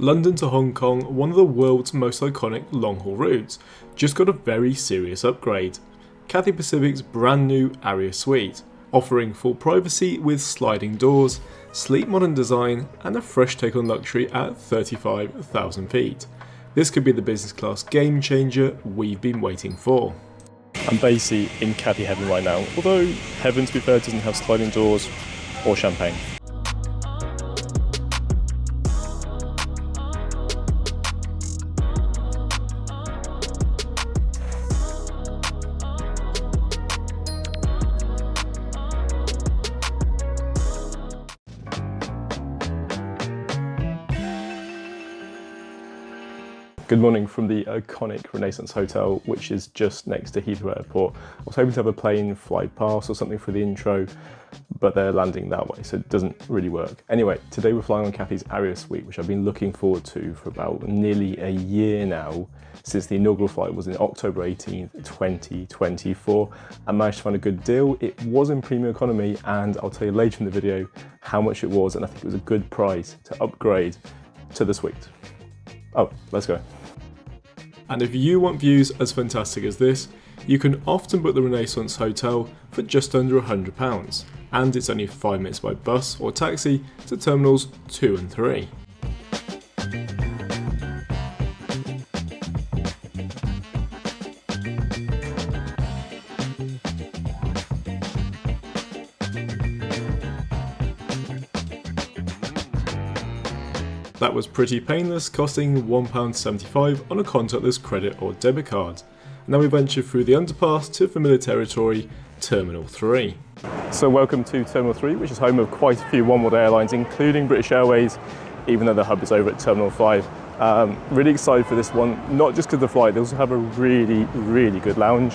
London to Hong Kong, one of the world's most iconic long-haul routes, just got a very serious upgrade. Cathay Pacific's brand new Aria Suite, offering full privacy with sliding doors, sleek modern design and a fresh take on luxury at 35,000 feet. This could be the business class game changer we've been waiting for. I'm basically in Cathay heaven right now, although heaven, to be fair, doesn't have sliding doors or champagne. Good morning from the iconic Renaissance Hotel, which is just next to Heathrow Airport. I was hoping to have a plane flight pass or something for the intro, but they're landing that way, so it doesn't really work. Anyway, today we're flying on Cathay's Aria Suite, which I've been looking forward to for about nearly a year now, since the inaugural flight was in October 18th, 2024. I managed to find a good deal. It was in premium economy, and I'll tell you later in the video how much it was, and I think it was a good price to upgrade to the suite. Oh, let's go. And if you want views as fantastic as this, you can often book the Renaissance Hotel for just under £100, and it's only 5 minutes by bus or taxi to terminals 2 and 3. That was pretty painless, costing £1.75 on a contactless credit or debit card. Now we venture through the underpass to familiar territory, Terminal 3. So welcome to Terminal 3, which is home of quite a few onboard airlines, including British Airways, even though the hub is over at Terminal 5. Really excited for this one, not just because of the flight, they also have a really good lounge.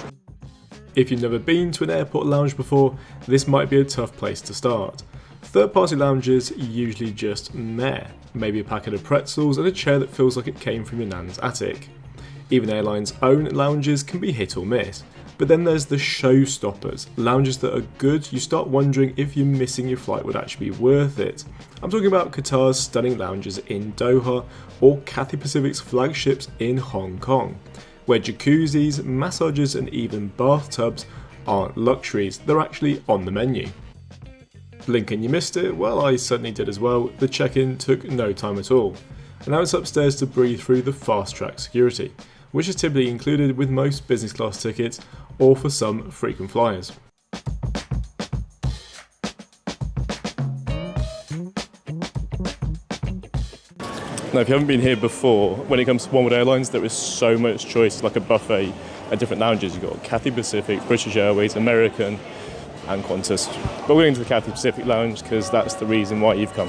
If you've never been to an airport lounge before, this might be a tough place to start. Third-party lounges usually just meh. Maybe a packet of pretzels and a chair that feels like it came from your nan's attic. Even airlines' own lounges can be hit or miss. But then there's the showstoppers, lounges that are good, you start wondering if you're missing your flight would actually be worth it. I'm talking about Qatar's stunning lounges in Doha or Cathay Pacific's flagships in Hong Kong, where jacuzzis, massages and even bathtubs aren't luxuries, they're actually on the menu. Blink and you missed it? Well, I certainly did as well. The check-in took no time at all. And now it's upstairs to breathe through the fast-track security, which is typically included with most business class tickets or for some frequent flyers. Now, if you haven't been here before, when it comes to onboard airlines, there is so much choice, like a buffet at different lounges. You've got Cathay Pacific, British Airways, American, and Qantas. But we're going to the Cathay Pacific Lounge because that's the reason why you've come.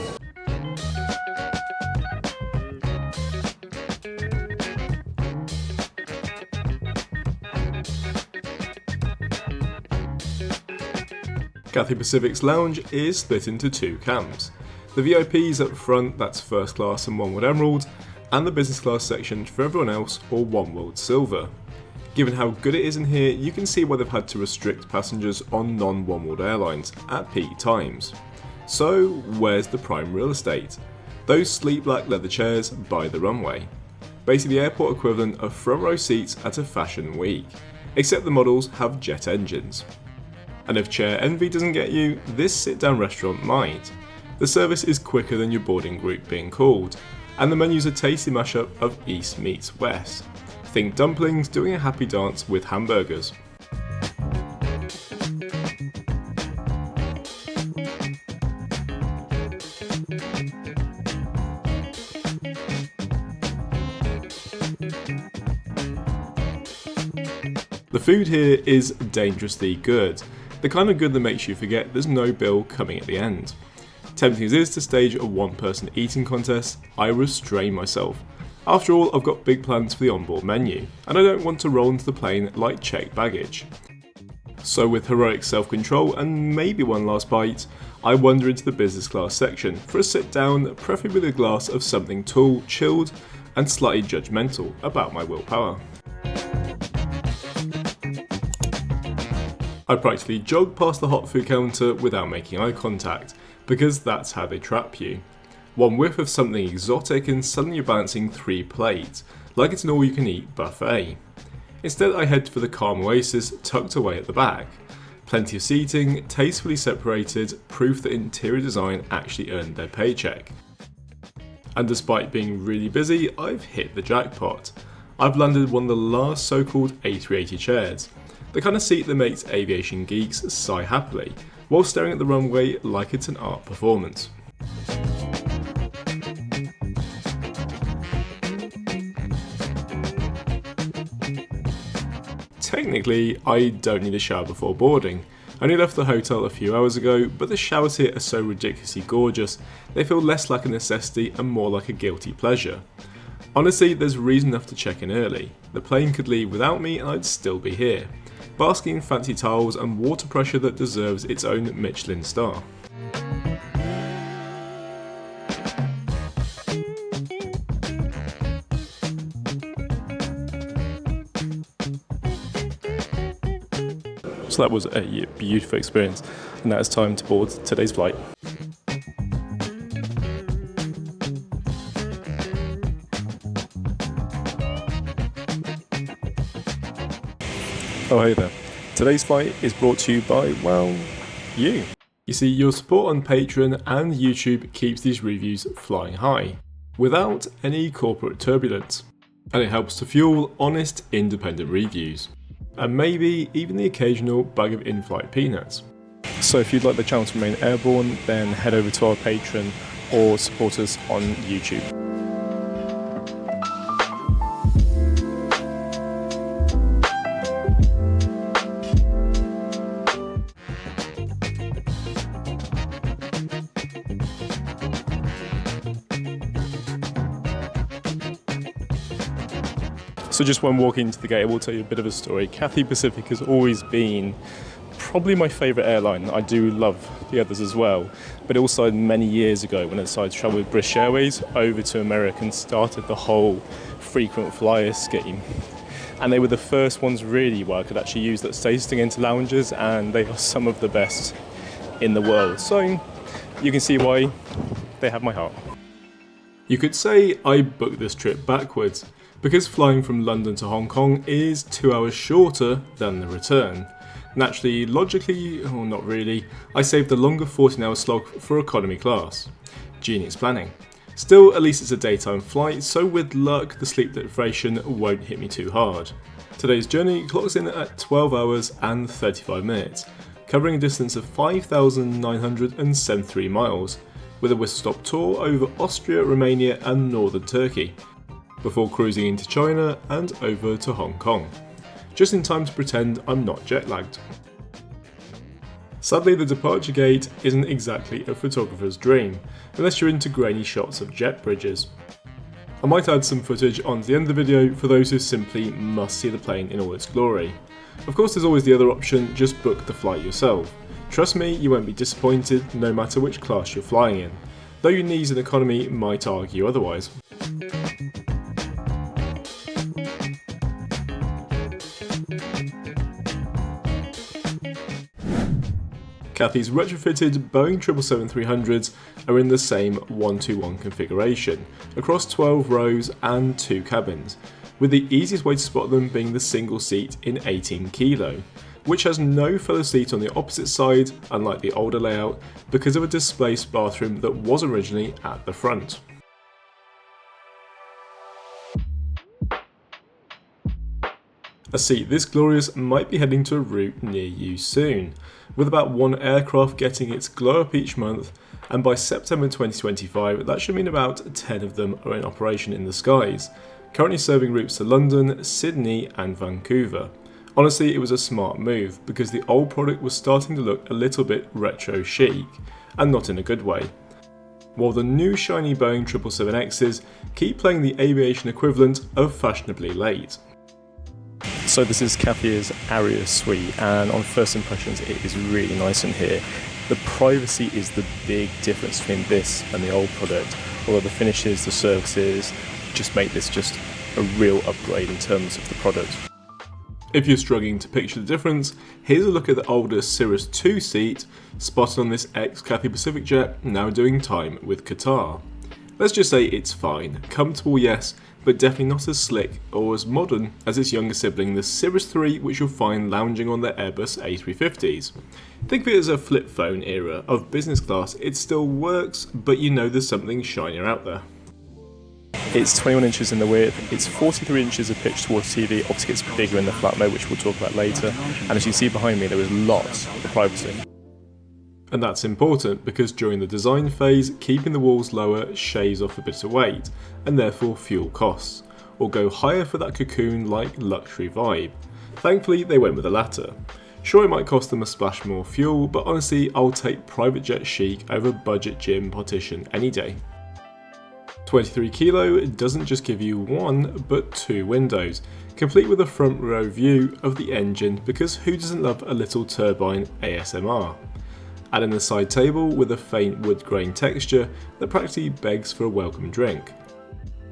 Cathay Pacific's lounge is split into two camps. The VIPs up front, that's first class and One World Emerald, and the business class section for everyone else or One World Silver. Given how good it is in here, you can see why they've had to restrict passengers on non-One World airlines at peak times. So where's the prime real estate? Those sleek black leather chairs by the runway. Basically the airport equivalent of front row seats at a fashion week, except the models have jet engines. And if chair envy doesn't get you, this sit-down restaurant might. The service is quicker than your boarding group being called, and the menu's a tasty mashup of East meets West. Think dumplings doing a happy dance with hamburgers. The food here is dangerously good, the kind of good that makes you forget there's no bill coming at the end. Tempting as it is to stage a one-person eating contest, I restrain myself. After all, I've got big plans for the onboard menu, and I don't want to roll into the plane like checked baggage. So with heroic self-control and maybe one last bite, I wander into the business class section for a sit down, preferably with a glass of something tall, chilled, and slightly judgmental about my willpower. I practically jog past the hot food counter without making eye contact, because that's how they trap you. One whiff of something exotic and suddenly you're balancing 3 plates, like it's an all-you-can-eat buffet. Instead I head for the calm oasis tucked away at the back. Plenty of seating, tastefully separated, proof that interior design actually earned their paycheck. And despite being really busy, I've hit the jackpot. I've landed one of the last so-called A380 chairs, the kind of seat that makes aviation geeks sigh happily, while staring at the runway like it's an art performance. Technically, I don't need a shower before boarding. I only left the hotel a few hours ago, but the showers here are so ridiculously gorgeous, they feel less like a necessity and more like a guilty pleasure. Honestly, there's reason enough to check in early. The plane could leave without me and I'd still be here, basking in fancy towels and water pressure that deserves its own Michelin star. So that was a beautiful experience, and now it's time to board today's flight. Oh hey there. Today's flight is brought to you by, well, you. You see, your support on Patreon and YouTube keeps these reviews flying high, without any corporate turbulence, and it helps to fuel honest, independent reviews. And maybe even the occasional bag of Inflight peanuts. So if you'd like the channel to remain airborne, then head over to our Patreon or support us on YouTube. So just when walking into the gate, I will tell you a bit of a story. Cathay Pacific has always been probably my favourite airline. I do love the others as well. But also many years ago when I decided to travel with British Airways over to America and started the whole frequent flyer scheme. And they were the first ones really where I could actually use that stating into lounges, and they are some of the best in the world. So you can see why they have my heart. You could say I booked this trip backwards, because flying from London to Hong Kong is 2 hours shorter than the return. Naturally, logically, or not really, I saved the longer 14-hour slog for economy class. Genius planning. Still, at least it's a daytime flight, so with luck, the sleep deprivation won't hit me too hard. Today's journey clocks in at 12 hours and 35 minutes, covering a distance of 5,973 miles, with a whistle-stop tour over Austria, Romania and northern Turkey, before cruising into China and over to Hong Kong, just in time to pretend I'm not jet-lagged. Sadly, the departure gate isn't exactly a photographer's dream, unless you're into grainy shots of jet bridges. I might add some footage onto the end of the video for those who simply must see the plane in all its glory. Of course, there's always the other option, just book the flight yourself. Trust me, you won't be disappointed no matter which class you're flying in, though your needs in economy might argue otherwise. Cathay's retrofitted Boeing 777-300s are in the same 1-2-1 configuration, across 12 rows and 2 cabins, with the easiest way to spot them being the single seat in 18 kilo, which has no fellow seat on the opposite side, unlike the older layout, because of a displaced bathroom that was originally at the front. A seat this glorious might be heading to a route near you soon, with about 1 aircraft getting its glow up each month, and by September 2025 that should mean about 10 of them are in operation in the skies, currently serving routes to London, Sydney and Vancouver. Honestly, it was a smart move, because the old product was starting to look a little bit retro chic, and not in a good way, while the new shiny Boeing 777Xs keep playing the aviation equivalent of fashionably late. So this is Cathay's Aria Suite, and on first impressions it is really nice in here. The privacy is the big difference between this and the old product, although the finishes, the services just make this just a real upgrade in terms of the product. If you're struggling to picture the difference, here's a look at the older Cirrus 2 seat, spotted on this ex-Cathay Pacific jet now doing time with Qatar. Let's just say it's fine. Comfortable, yes, but definitely not as slick or as modern as its younger sibling, the Cirrus 3, which you'll find lounging on the Airbus A350s. Think of it as a flip phone era of business class. It still works, but you know there's something shinier out there. It's 21 inches in the width, it's 43 inches of pitch towards TV, obviously it's bigger in the flat mode, which we'll talk about later, and as you see behind me there is lots of privacy. And that's important because during the design phase, keeping the walls lower shaves off a bit of weight, and therefore fuel costs, or go higher for that cocoon-like luxury vibe. Thankfully they went with the latter. Sure, it might cost them a splash more fuel, but honestly I'll take private jet chic over budget gym partition any day. 23 kilo doesn't just give you one, but two windows, complete with a front row view of the engine because who doesn't love a little turbine ASMR? Add in a side table with a faint wood grain texture that practically begs for a welcome drink.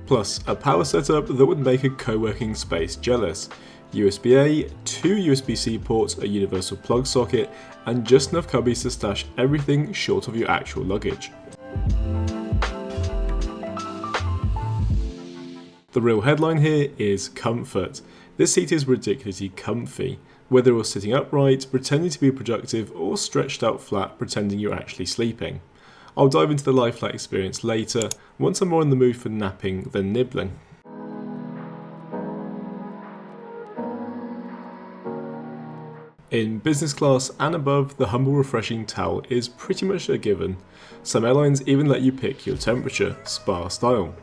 Plus a power setup that would make a co-working space jealous. USB-A, two USB-C ports, a universal plug socket, and just enough cubbies to stash everything short of your actual luggage. The real headline here is comfort. This seat is ridiculously comfy, whether you're sitting upright, pretending to be productive, or stretched out flat, pretending you're actually sleeping. I'll dive into the lie-flat experience later, once I'm more in the mood for napping than nibbling. In business class and above, the humble refreshing towel is pretty much a given. Some airlines even let you pick your temperature, spa style.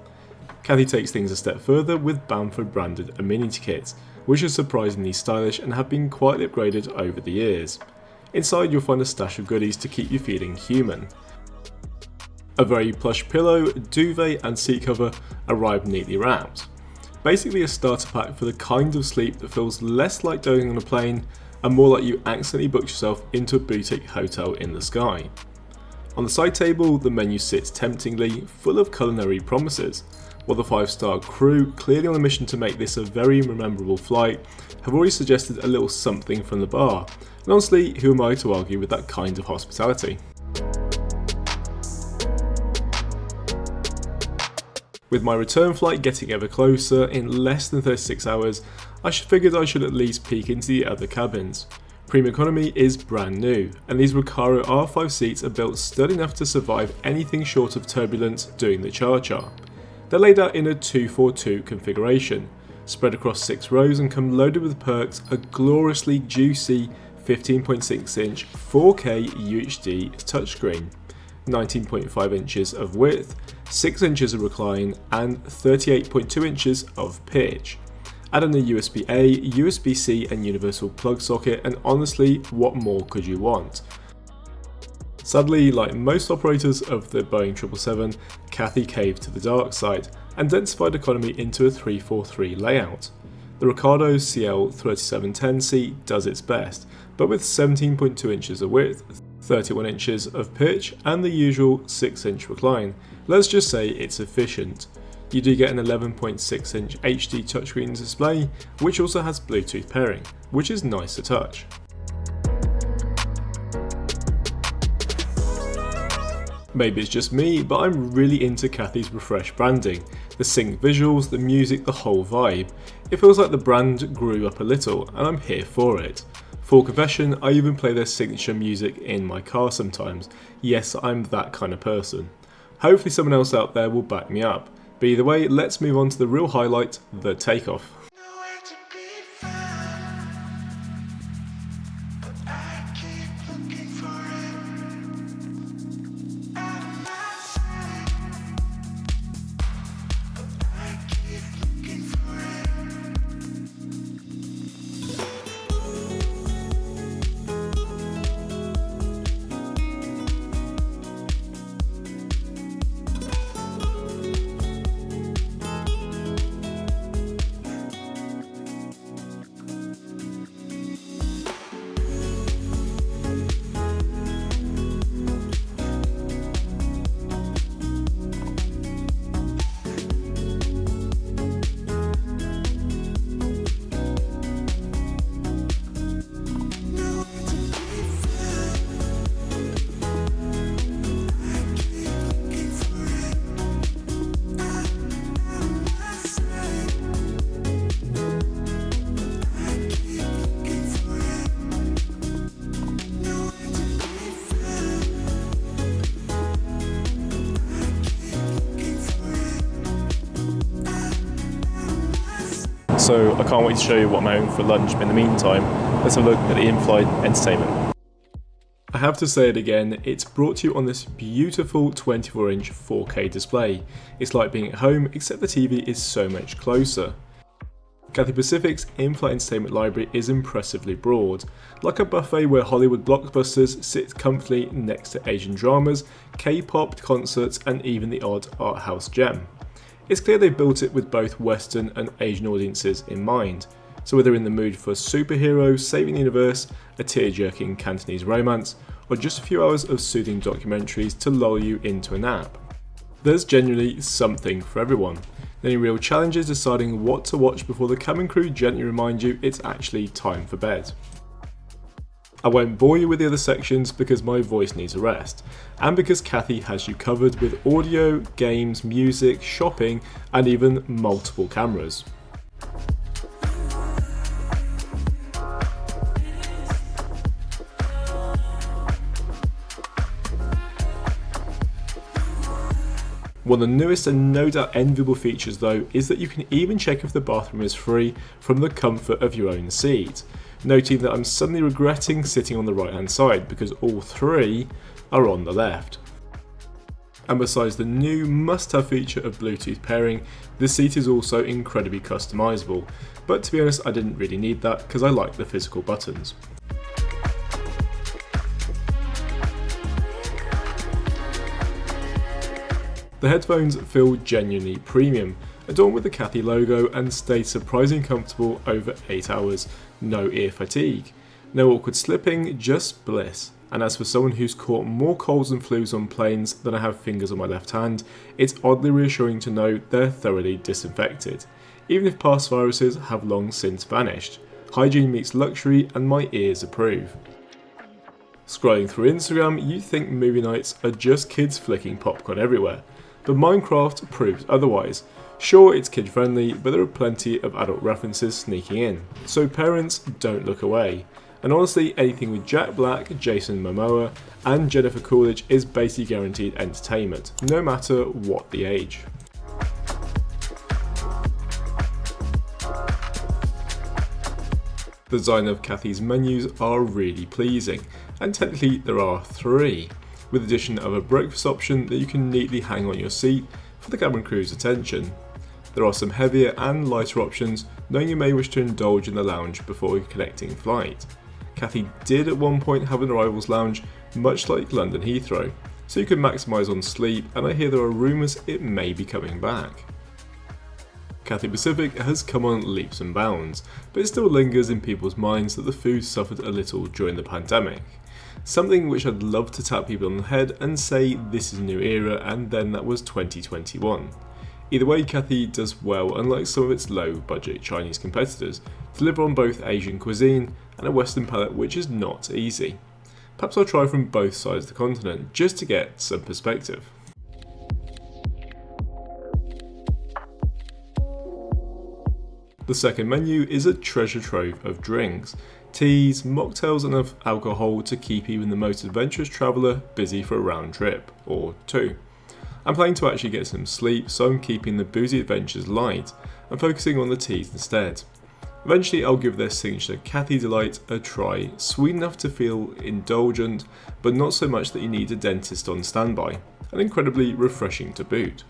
Cathay takes things a step further with Bamford branded amenity kits, which are surprisingly stylish and have been quietly upgraded over the years. Inside you'll find a stash of goodies to keep you feeling human. A very plush pillow, duvet and seat cover arrive neatly wrapped. Basically a starter pack for the kind of sleep that feels less like dozing on a plane and more like you accidentally booked yourself into a boutique hotel in the sky. On the side table the menu sits temptingly, full of culinary promises, while the 5-star crew, clearly on a mission to make this a very memorable flight, have already suggested a little something from the bar, and honestly, who am I to argue with that kind of hospitality? With my return flight getting ever closer, in less than 36 hours, I figured I should at least peek into the other cabins. Premium Economy is brand new, and these Recaro R5 seats are built sturdy enough to survive anything short of turbulence during the charger. They're laid out in a 242 configuration, spread across 6 rows and come loaded with perks, a gloriously juicy 15.6 inch 4K UHD touchscreen, 19.5 inches of width, 6 inches of recline and 38.2 inches of pitch. Add in a USB-A, USB-C and universal plug socket, and honestly, what more could you want? Sadly, like most operators of the Boeing 777, Cathay caved to the dark side and densified economy into a 343 layout. The Ricardo CL3710 seat does its best, but with 17.2 inches of width, 31 inches of pitch and the usual 6-inch recline, let's just say it's efficient. You do get an 11.6 inch HD touchscreen display, which also has Bluetooth pairing, which is nice to touch. Maybe it's just me, but I'm really into Cathay's refreshed branding. The sync visuals, the music, the whole vibe. It feels like the brand grew up a little, and I'm here for it. Full confession, I even play their signature music in my car sometimes. Yes, I'm that kind of person. Hopefully someone else out there will back me up. But either way, let's move on to the real highlight, the takeoff. so I can't wait to show you what I'm having for lunch, but in the meantime, let's have a look at the Inflight entertainment. I have to say it again, it's brought to you on this beautiful 24-inch 4K display. It's like being at home, except the TV is so much closer. Cathay Pacific's in-flight entertainment library is impressively broad, like a buffet where Hollywood blockbusters sit comfortably next to Asian dramas, K-pop concerts, and even the odd art house gem. It's clear they've built it with both Western and Asian audiences in mind, so whether in the mood for superheroes saving the universe, a tear-jerking Cantonese romance, or just a few hours of soothing documentaries to lull you into a nap, there's genuinely something for everyone. The only real challenge is deciding what to watch before the cabin crew gently remind you it's actually time for bed. I won't bore you with the other sections because my voice needs a rest, and because Cathay has you covered with audio, games, music, shopping, and even multiple cameras. One of the newest and no doubt enviable features though is that you can even check if the bathroom is free from the comfort of your own seat, noting that I'm suddenly regretting sitting on the right hand side because all three are on the left. And besides the new must-have feature of Bluetooth pairing, the seat is also incredibly customizable, but to be honest I didn't really need that because I like the physical buttons. The headphones feel genuinely premium, adorned with the Cathay logo and stay surprisingly comfortable over 8 hours, no ear fatigue. No awkward slipping, just bliss. And as for someone who's caught more colds and flus on planes than I have fingers on my left hand, it's oddly reassuring to know they're thoroughly disinfected, even if past viruses have long since vanished. Hygiene meets luxury and my ears approve. Scrolling through Instagram, you'd think movie nights are just kids flicking popcorn everywhere. But Minecraft proves otherwise. Sure, it's kid friendly, but there are plenty of adult references sneaking in, so parents don't look away. And honestly, anything with Jack Black, Jason Momoa, and Jennifer Coolidge is basically guaranteed entertainment, no matter what the age. The design of Cathay's menus are really pleasing, and technically there are 3. With the addition of a breakfast option that you can neatly hang on your seat for the cabin crew's attention. There are some heavier and lighter options, knowing you may wish to indulge in the lounge before connecting flight. Cathay did at one point have an arrivals lounge, much like London Heathrow, so you can maximise on sleep, and I hear there are rumours it may be coming back. Cathay Pacific has come on leaps and bounds, but it still lingers in people's minds that the food suffered a little during the pandemic. Something which I'd love to tap people on the head and say this is a new era and then that was 2021. Either way, Cathay does well, unlike some of its low budget Chinese competitors, deliver on both Asian cuisine and a Western palate which is not easy. Perhaps I'll try from both sides of the continent just to get some perspective. The second menu is a treasure trove of drinks. Teas, mocktails, and enough alcohol to keep even the most adventurous traveller busy for a round trip, or 2. I'm planning to actually get some sleep, so I'm keeping the boozy adventures light and focusing on the teas instead. Eventually I'll give their signature Cathay Delight a try, sweet enough to feel indulgent, but not so much that you need a dentist on standby, and incredibly refreshing to boot.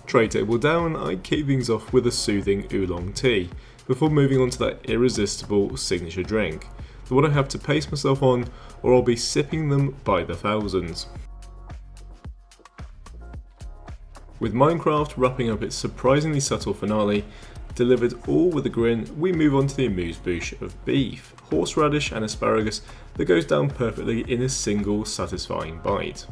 Tray table down, I kick things off with a soothing oolong tea, before moving on to that irresistible signature drink, the one I have to pace myself on or I'll be sipping them by the thousands. With Minecraft wrapping up its surprisingly subtle finale, delivered all with a grin, we move on to the amuse-bouche of beef, horseradish and asparagus that goes down perfectly in a single satisfying bite.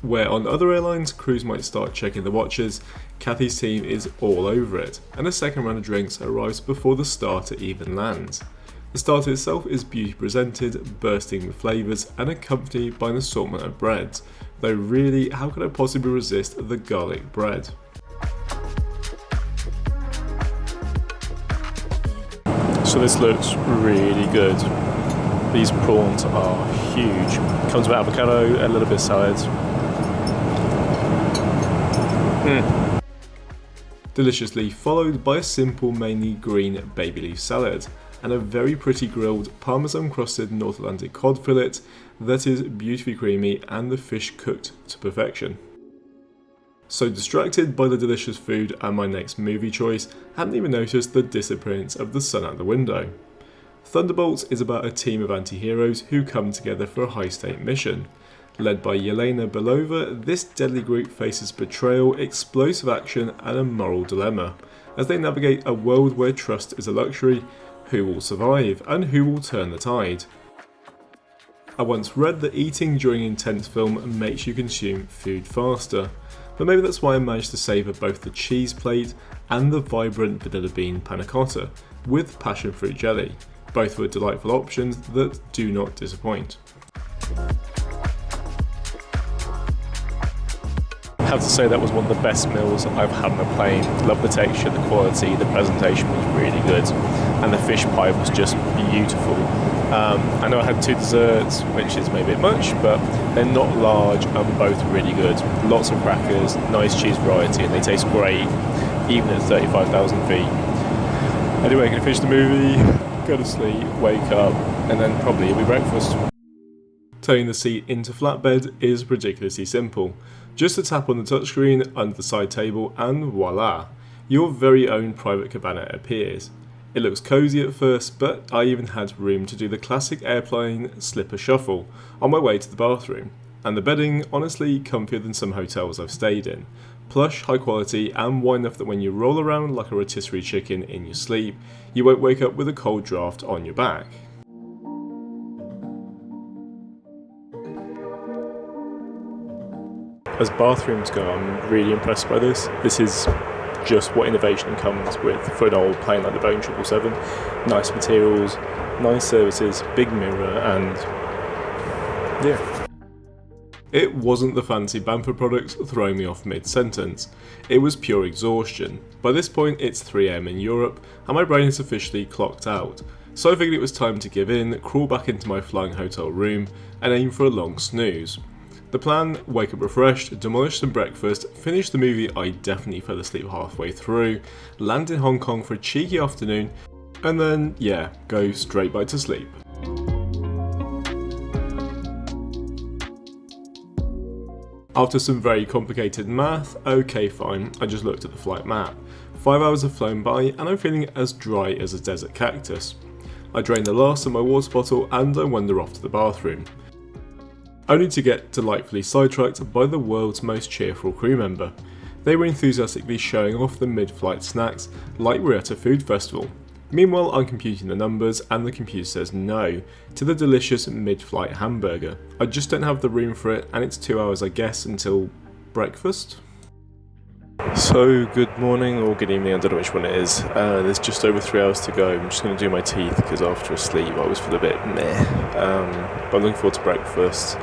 Where on other airlines, crews might start checking the watches, Cathay's team is all over it, and a second round of drinks arrives before the starter even lands. The starter itself is beautifully presented, bursting with flavours, and accompanied by an assortment of breads, though really, how could I possibly resist the garlic bread? So this looks really good. These prawns are huge. Comes with avocado, a little bit of salad. Deliciously followed by a simple mainly green baby leaf salad and a very pretty grilled parmesan crusted North Atlantic cod fillet that is beautifully creamy and the fish cooked to perfection. So distracted by the delicious food and my next movie choice, hadn't even noticed the disappearance of the sun out the window. Thunderbolts is about a team of anti-heroes who come together for a high-stake mission. Led by Yelena Belova, this deadly group faces betrayal, explosive action and a moral dilemma, as they navigate a world where trust is a luxury, who will survive and who will turn the tide. I once read that eating during an intense film makes you consume food faster, but maybe that's why I managed to savour both the cheese plate and the vibrant vanilla bean panna cotta with passion fruit jelly. Both were delightful options that do not disappoint. I have to say that was one of the best meals I've had on a plane. Love the texture, the quality, the presentation was really good, and the fish pie was just beautiful. I know I had 2 desserts, which is maybe a bit much, but they're not large and both really good. Lots of crackers, nice cheese variety, and they taste great, even at 35,000 feet. Anyway, gonna finish the movie, go to sleep, wake up, and then probably it'll be breakfast. Turning the seat into flatbed is ridiculously simple. Just a tap on the touchscreen under the side table and voila, your very own private cabana appears. It looks cozy at first, but I even had room to do the classic airplane slipper shuffle on my way to the bathroom. And the bedding, honestly, comfier than some hotels I've stayed in. Plush, high quality, and wide enough that when you roll around like a rotisserie chicken in your sleep, you won't wake up with a cold draft on your back. As bathrooms go, I'm really impressed by this. This is just what innovation comes with for an old plane like the Boeing 777. Nice materials, nice services, big mirror, and yeah. It wasn't the fancy Bamford products throwing me off mid-sentence. It was pure exhaustion. By this point it's 3 AM in Europe and my brain is officially clocked out. So I figured it was time to give in, crawl back into my flying hotel room and aim for a long snooze. The plan: wake up refreshed, demolish some breakfast, finish the movie I definitely fell asleep halfway through, land in Hong Kong for a cheeky afternoon, and then, yeah, go straight back to sleep. After some very complicated math, okay fine, I just looked at the flight map. 5 hours have flown by and I'm feeling as dry as a desert cactus. I drain the last of my water bottle and I wander off to the bathroom. Only to get delightfully sidetracked by the world's most cheerful crew member. They were enthusiastically showing off the mid-flight snacks like we're at a food festival. Meanwhile, I'm computing the numbers and the computer says no to the delicious mid-flight hamburger. I just don't have the room for it and it's 2 hours I guess until breakfast? So, good morning or good evening, I don't know which one it is. There's just over 3 hours to go. I'm just going to do my teeth because after a sleep I always feel a bit meh. But I'm looking forward to breakfast.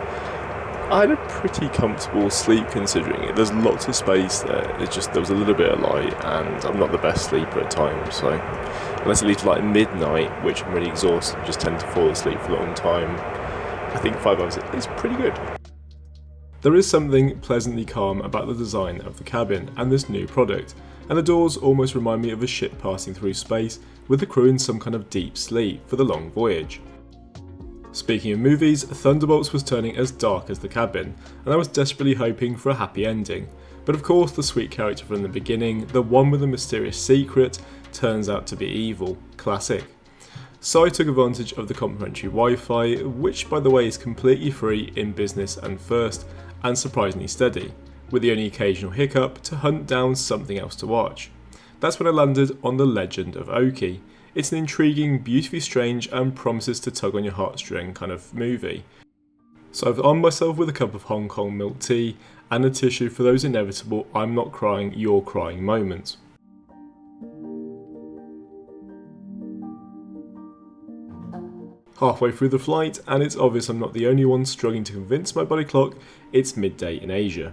I had a pretty comfortable sleep considering it. There's lots of space there. It's just there was a little bit of light and I'm not the best sleeper at times. So, unless it leaves like midnight, which I'm really exhausted, I just tend to fall asleep for a long time. I think 5 hours is pretty good. There is something pleasantly calm about the design of the cabin and this new product, and the doors almost remind me of a ship passing through space with the crew in some kind of deep sleep for the long voyage. Speaking of movies, Thunderbolts was turning as dark as the cabin, and I was desperately hoping for a happy ending, but of course the sweet character from the beginning, the one with a mysterious secret, turns out to be evil. Classic. So I took advantage of the complimentary Wi-Fi, which by the way is completely free in business and first, and surprisingly steady, with the only occasional hiccup to hunt down something else to watch. That's when I landed on The Legend of Oki. It's an intriguing, beautifully strange and promises to tug on your heartstring kind of movie. So I've armed myself with a cup of Hong Kong milk tea and a tissue for those inevitable I'm not crying, you're crying moments. Halfway through the flight, and it's obvious I'm not the only one struggling to convince my body clock it's midday in Asia.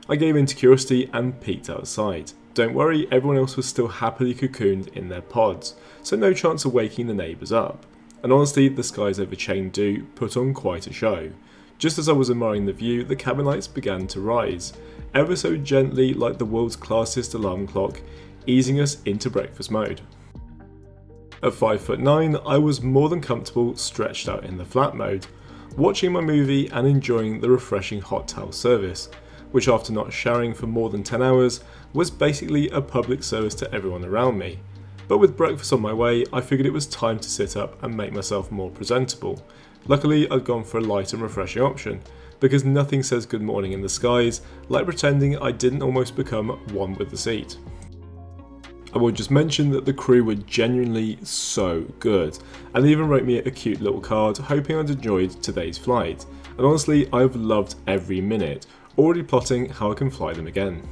I gave in to curiosity and peeked outside. Don't worry, everyone else was still happily cocooned in their pods, so no chance of waking the neighbours up. and honestly the skies over Chengdu put on quite a show. Just as I was admiring the view, the cabin lights began to rise, ever so gently like the world's classiest alarm clock, easing us into breakfast mode. At 5'9", I was more than comfortable stretched out in the flat mode, watching my movie and enjoying the refreshing hot towel service, which after not showering for more than 10 hours was basically a public service to everyone around me. But with breakfast on my way, I figured it was time to sit up and make myself more presentable. Luckily, I'd gone for a light and refreshing option, because nothing says good morning in the skies like pretending I didn't almost become one with the seat. I will just mention that the crew were genuinely so good, and they even wrote me a cute little card hoping I'd enjoyed today's flight, and honestly I've loved every minute, already plotting how I can fly them again.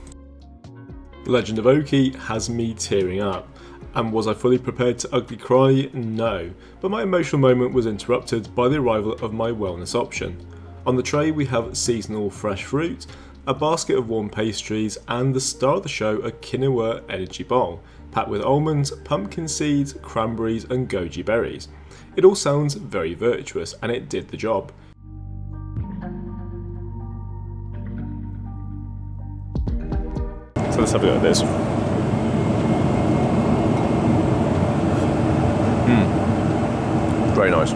The Legend of Oki has me tearing up, and was I fully prepared to ugly cry? No, but my emotional moment was interrupted by the arrival of my wellness option. On the tray we have seasonal fresh fruit, a basket of warm pastries, and the star of the show, a quinoa energy bowl, packed with almonds, pumpkin seeds, cranberries and goji berries. It all sounds very virtuous, and it did the job. So let's have a go at this. Very nice.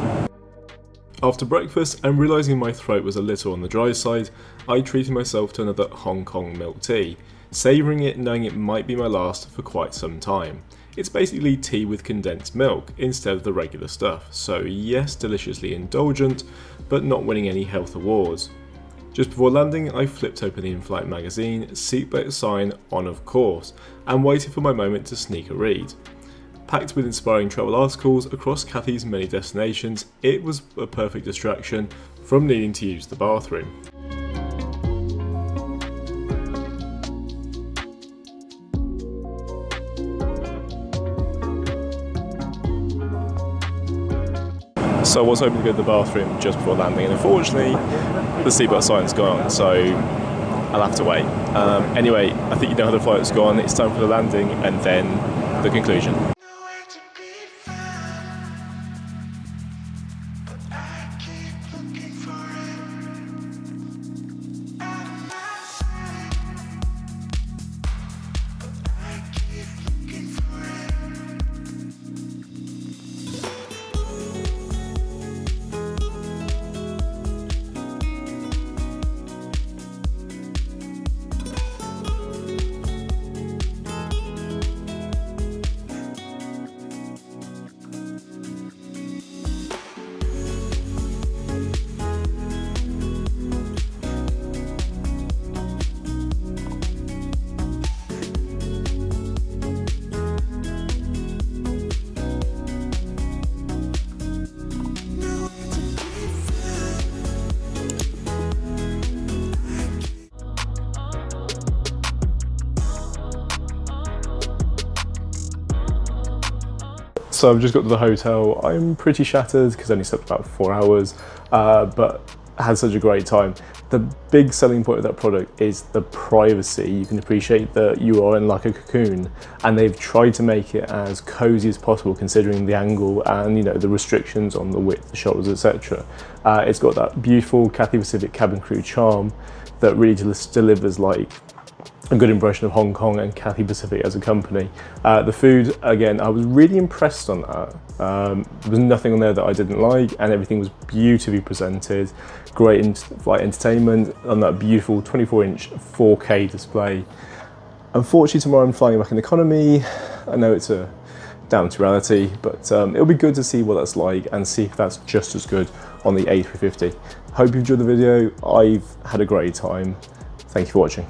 After breakfast, and realising my throat was a little on the dry side, I treated myself to another Hong Kong milk tea, savouring it knowing it might be my last for quite some time. It's basically tea with condensed milk instead of the regular stuff, so yes, deliciously indulgent, but not winning any health awards. Just before landing, I flipped open the Inflight magazine, seatbelt sign on of course, and waited for my moment to sneak a read. Packed with inspiring travel articles across Cathay's many destinations, it was a perfect distraction from needing to use the bathroom. So I was hoping to go to the bathroom just before landing, and unfortunately the seatbelt sign's gone, so I'll have to wait. Anyway, I think you know how the flight's gone. It's time for the landing and then the conclusion. So I've just got to the hotel. I'm pretty shattered because I only slept about 4 hours, but had such a great time. The big selling point of that product is the privacy. You can appreciate that you are in like a cocoon, and they've tried to make it as cozy as possible considering the angle and, you know, the restrictions on the width, the shoulders, etc. It's got that beautiful Cathay Pacific cabin crew charm that really just delivers like a good impression of Hong Kong and Cathay Pacific as a company. The food, again, I was really impressed on that. There was nothing on there that I didn't like, and everything was beautifully presented. Great in-flight entertainment on that beautiful 24-inch 4K display. Unfortunately, tomorrow I'm flying back in economy. I know it's down to reality, but it'll be good to see what that's like and see if that's just as good on the A350. Hope you enjoyed the video. I've had a great time. Thank you for watching.